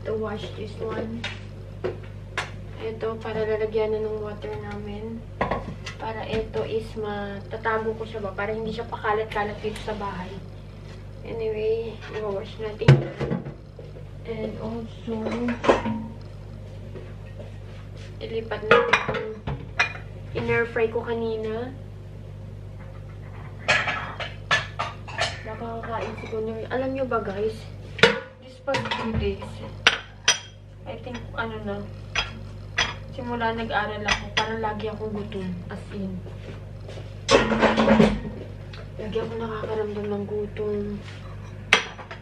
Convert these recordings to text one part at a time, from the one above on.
To wash this one. Ito, para lalagyan na ng water namin. Para ito is matatago ko siya ba? Para hindi siya pakalat-kalat dito sa bahay. Anyway, i-wash natin. And also, ilipat natin yung in-air fry ko kanina. Nakakakain siguro. Alam nyo ba guys? This past 2 days. I think, ano na, simula nag-aral ako, parang lagi akong gutom, as in. Lagi ako nakakaramdam ng gutom.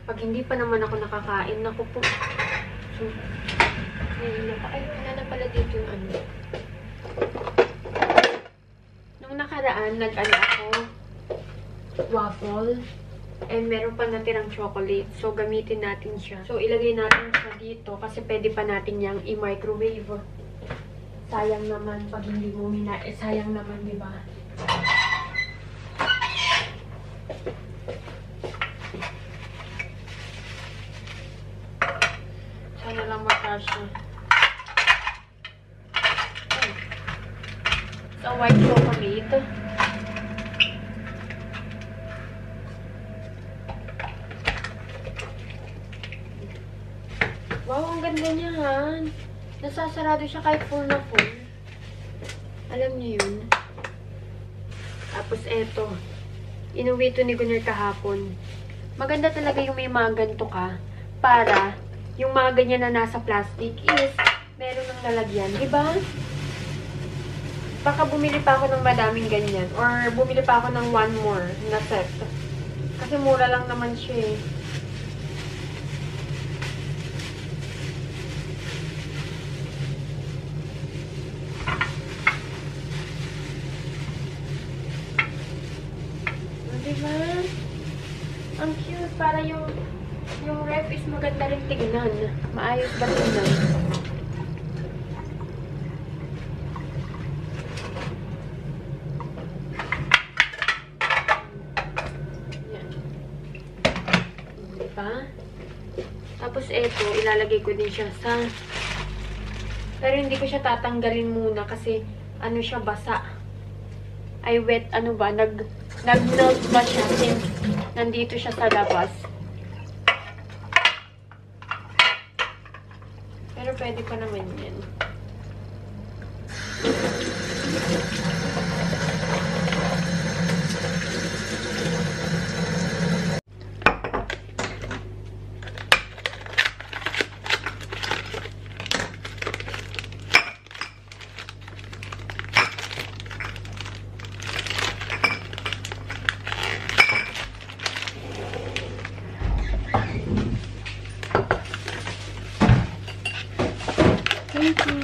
Pag hindi pa naman ako nakakain, naku po. So, ngayon ako, ay, wala na pala dito yung ano. Nung nakaraan, nag-ano ako, waffle. And meron pa natirang chocolate. So, gamitin natin siya. So, ilagay natin siya dito kasi pwede pa natin yang i-microwave. Sayang naman pag hindi mo sayang naman, di ba? Sana lang makasya. So, white chocolate. Wow, ang ganda niya, ha? Nasasarado siya kahit full na full. Alam niyo yun. Tapos, eto. Inuwi ito ni Gunnar kahapon. Maganda talaga yung may mga ganito ka. Para, yung mga ganyan na nasa plastic is, meron ng lalagyan. Diba? Baka bumili pa ako ng madaming ganyan. Or, bumili pa ako ng one more na set. Kasi mura lang naman siya, eh. Diba? Ang cute. Para yung ref is maganda rin tignan. Maayos ba tignan? Yan. Diba? Tapos eto, ilalagay ko din siya sa... Pero hindi ko siya tatanggalin muna kasi ano siya, basa. Ay wet, ano ba? Nag-melt ba siya since nandito siya sa labas. Pero pwede pa naman yan. Thank you.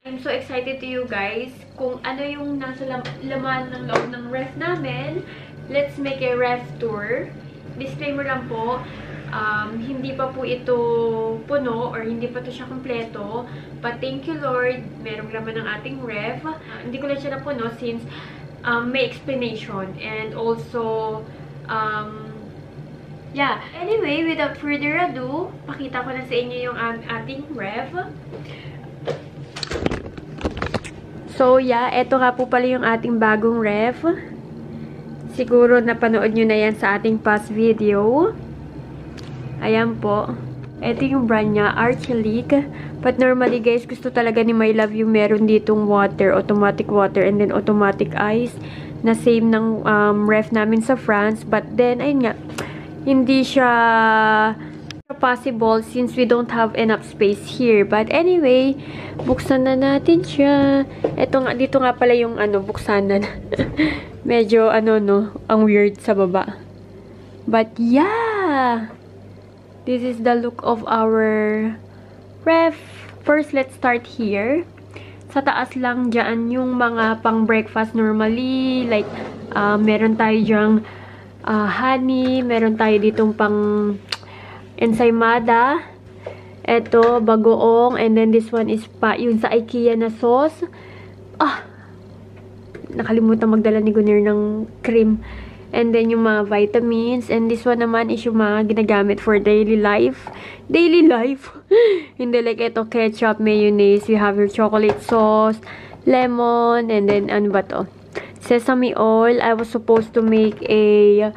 I'm so excited to you guys kung ano yung nasa laman ng loob ng ref namin. Let's make a ref tour. Disclaimer lang po, Hindi pa po ito puno or hindi pa to siya kompleto. But thank you Lord, merong laman ng ating ref. Hindi ko lang siya napuno since may explanation. And also, yeah. Anyway, without further ado, pakita ko na sa inyo yung ating ref. So, yeah, eto nga po pala yung ating bagong ref. Siguro napanood nyo na yan sa ating past video. Ayan po. Ito yung brand niya, Archelic. But normally guys, gusto talaga ni My Love yung meron ditong water, automatic water, and then automatic ice. Na same ng ref namin sa France. But then, ayun nga, hindi siya possible since we don't have enough space here. But anyway, buksan na natin siya. Ito nga, dito nga pala yung buksanan. Medyo ang weird sa baba. But yeah! This is the look of our ref. First, let's start here. Sa taas lang dyan yung mga pang breakfast normally. Like, meron tayo dyang honey. Meron tayo ditong pang ensaymada. Ito, bagoong. And then this one is pa yung sa IKEA na sauce. Nakalimutan magdala ni Gunner ng cream. And then yung mga vitamins. And this one naman is yung mga ginagamit for daily life. Daily life? Hindi like ito, ketchup, mayonnaise. You have your chocolate sauce, lemon, and then ano ba to? Sesame oil. I was supposed to make a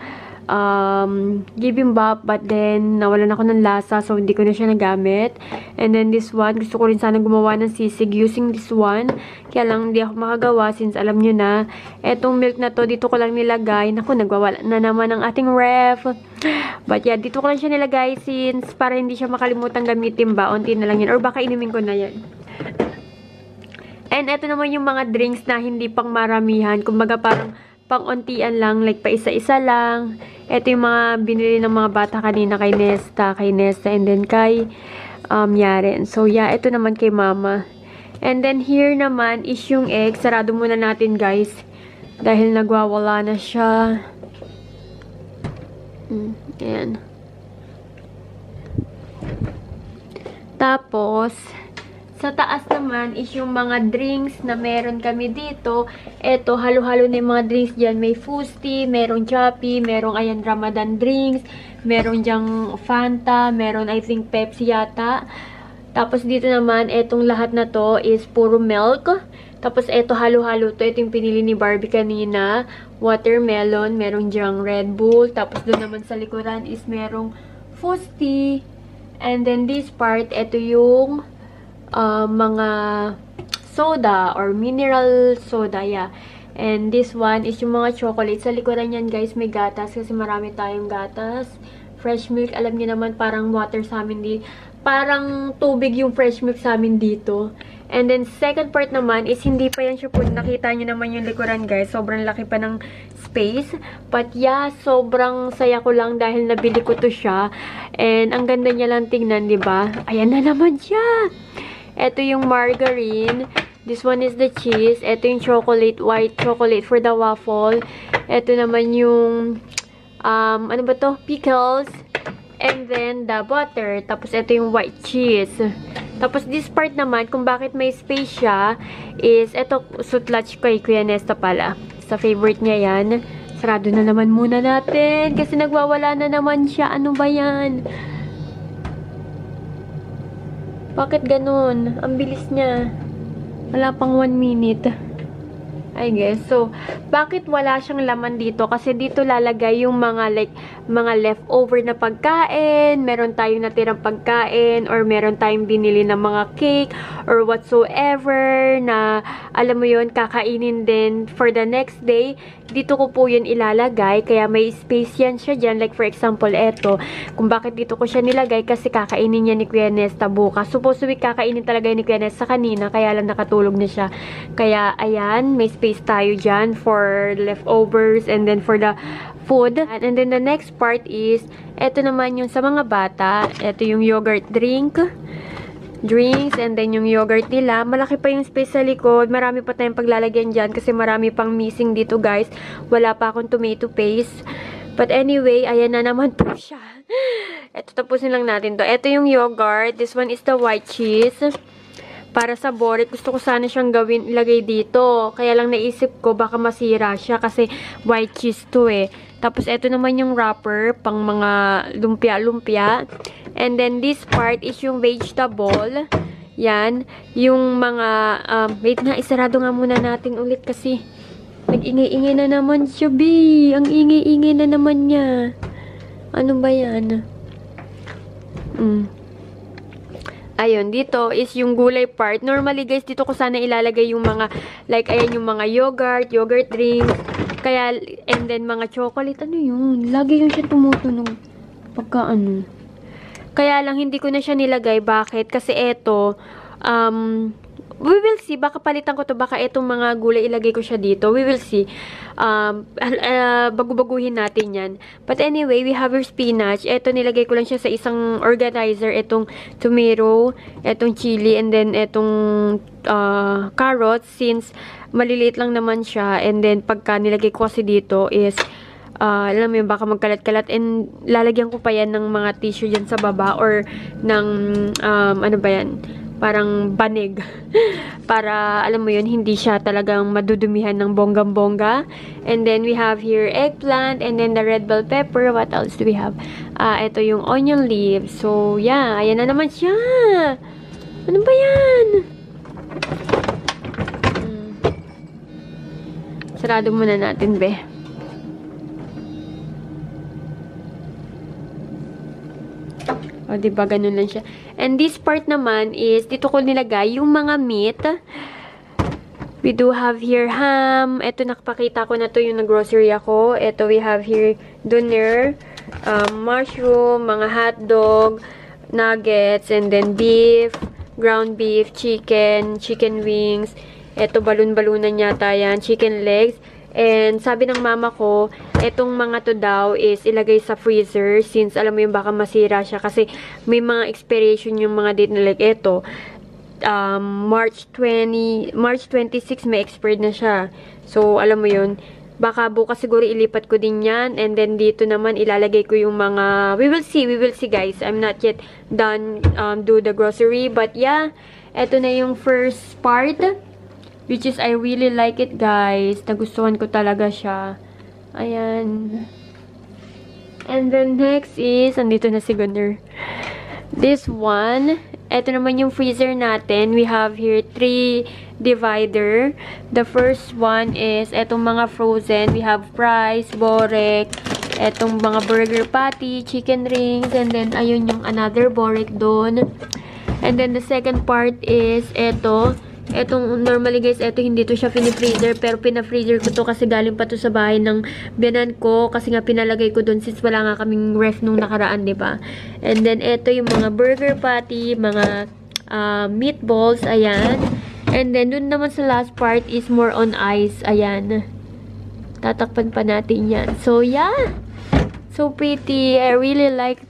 bibimbap, but then nawalan ako ng lasa, so hindi ko na siya nagamit. And then this one, gusto ko rin sana gumawa ng sisig using this one, kaya lang hindi ako makagawa since alam nyo na, etong milk na to, dito ko lang nilagay. Naku, nagwawala na naman ang ating ref. But yeah, dito ko lang siya nilagay since para hindi siya makalimutan gamitin ba, unti na lang yan, or baka inumin ko na yan. And eto naman yung mga drinks na hindi pang maramihan, kumbaga parang pang-untian lang, like pa isa-isa lang. Ito yung mga binili ng mga bata kanina kay Nesta, and then kay Yaren. So yeah, ito naman kay Mama. And then here naman is yung egg. Sarado muna natin guys, dahil nagwawala na siya. Ayan. Tapos sa taas naman is yung mga drinks na meron kami dito. Eto, halo-halo na yung mga drinks dyan. May Fusti, merong Choppy, merong ayan Ramadan drinks, meron dyang Fanta, meron I think Pepsi yata. Tapos dito naman, etong lahat na to is puro milk. Tapos eto, halo-halo to. Ito yung pinili ni Barbie kanina. Watermelon, meron dyang Red Bull. Tapos doon naman sa likuran is merong Fusti. And then this part, eto yung mga soda or mineral soda, yeah. And this one is yung mga chocolate. Sa likuran yan guys, may gatas kasi marami tayong gatas. Fresh milk, alam niyo naman parang water sa amin dito. Parang tubig yung fresh milk sa amin dito. And then second part naman is hindi pa yan siya po. Nakita niyo naman yung likuran guys. Sobrang laki pa ng space. But yeah, sobrang saya ko lang dahil nabili ko to siya. And ang ganda niya lang tingnan, diba? Ayan na naman siya. Ito yung margarine. This one is the cheese. Ito yung chocolate, white chocolate for the waffle. Ito naman yung, ano ba to? Pickles. And then, the butter. Tapos, ito yung white cheese. Tapos, this part naman, kung bakit may space siya, is, ito, sutlach kay Kuya Nesta pala. Sa favorite niya yan. Sarado na naman muna natin. Kasi nagwawala na naman siya. Ano ba yan? Bakit ganun? Ang bilis niya. Wala pang 1 minute. I guess. So, bakit wala siyang laman dito? Kasi dito lalagay yung mga like, mga leftover na pagkain, meron tayong natirang pagkain, or meron tayong binili na mga cake, or whatsoever, na alam mo yun, kakainin din for the next day. Dito ko po yun ilalagay, kaya may space yan siya dyan. Like for example, eto, kung bakit dito ko siya nilagay, kasi kakainin niya ni Kuya Nesta bukas. Supposed to be kakainin talaga ni Kuya Nesta kanina, kaya lang nakatulog na siya. Kaya, ayan, may space tayo dyan for leftovers and then for the food. And then the next part is, eto naman yung sa mga bata. Eto yung yogurt drinks, and then yung yogurt nila. Malaki pa yung space sa likod. Marami pa tayong paglalagyan dyan kasi marami pang missing dito guys. Wala pa akong tomato paste. But anyway, ayan na naman po siya. Ito, tapusin lang natin to. Ito yung yogurt. This one is the white cheese. Para sa Boric, gusto ko sana siyang gawin, ilagay dito. Kaya lang naisip ko, baka masira siya kasi white cheese to eh. Tapos, ito naman yung wrapper, pang mga lumpia-lumpia. And then, this part is yung vegetable. Yan. Yung mga, wait na, isarado nga muna natin ulit kasi nag-ingay-ingay na naman siya, B. Ang ingay-ingay na naman niya. Ano ba yan? Ayun, dito is yung gulay part. Normally, guys, dito ko sana ilalagay yung mga, like, ayan yung mga yogurt drink. Kaya, and then, mga chocolate. Ano yun? Lagi yun siya tumutunog. Pagka, ano. Kaya lang, hindi ko na siya nilagay. Bakit? Kasi eto, we will see. Baka palitan ko to. Baka etong mga gulay ilagay ko siya dito. We will see. Bagu-baguhin natin yan. But anyway, we have our spinach. Eto, nilagay ko lang siya sa isang organizer. Etong tomato, etong chili, and then etong carrots. Since maliliit lang naman siya. And then, pagka nilagay ko kasi dito is alam mo yun, baka magkalat-kalat, and lalagyan ko pa yan ng mga tissue dyan sa baba or ng, ano ba yan, parang banig. Para, alam mo yun, hindi siya talagang madudumihan ng bonggang-bongga. And then, we have here eggplant, and then the red bell pepper. What else do we have? Ito yung onion leaves. So, yeah, ayan na naman siya. Ano ba yan? Sarado muna natin, be. O, diba? Ganun lang siya. And this part naman is, dito ko nilagay yung mga meat. We do have here ham. Ito, nakapakita ko na to yung nag-grocery ako. Ito, we have here doner, mushroom, mga hotdog, nuggets, and then beef, ground beef, chicken wings. Ito, balon-balunan yata yan, chicken legs. And sabi ng mama ko, etong mga to daw is ilagay sa freezer since alam mo yung baka masira siya kasi may mga expiration yung mga date na like eto. March 26 may expired na siya. So alam mo yun, baka bukas siguro ilipat ko din yan. And then dito naman ilalagay ko yung mga, we will see guys. I'm not yet done do the grocery. But yeah, eto na yung first part. Which is, I really like it, guys. Nagustuhan ko talaga siya. Ayan. And then, next is, andito na si Gunner. This one, ito naman yung freezer natin. We have here 3 divider. The first one is, etong mga frozen. We have fries, borek, etong mga burger patty, chicken rings, and then, ayun yung another borek doon. And then, the second part is, etong normally guys, eto hindi to siya pinifreezer, pero pinafreezer ko to kasi galing pa to sa bahay ng biyanan ko kasi nga pinalagay ko doon since wala nga kaming ref nung nakaraan, diba? And then eto yung mga burger patty, mga meatballs, ayan. And then dun naman sa last part is more on ice, ayan. Tatakpan pa natin yan. So yeah, so pretty. I really like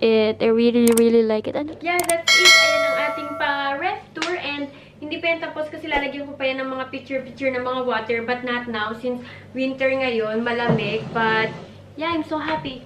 it. I really like it. Ano? Yeah, that's it. Ayan ang ating pa-ref tour, and hindi pa yan tapos kasi lalagyan ko pa yan ng mga picture ng mga water, but not now since winter ngayon, malamig. But yeah, I'm so happy.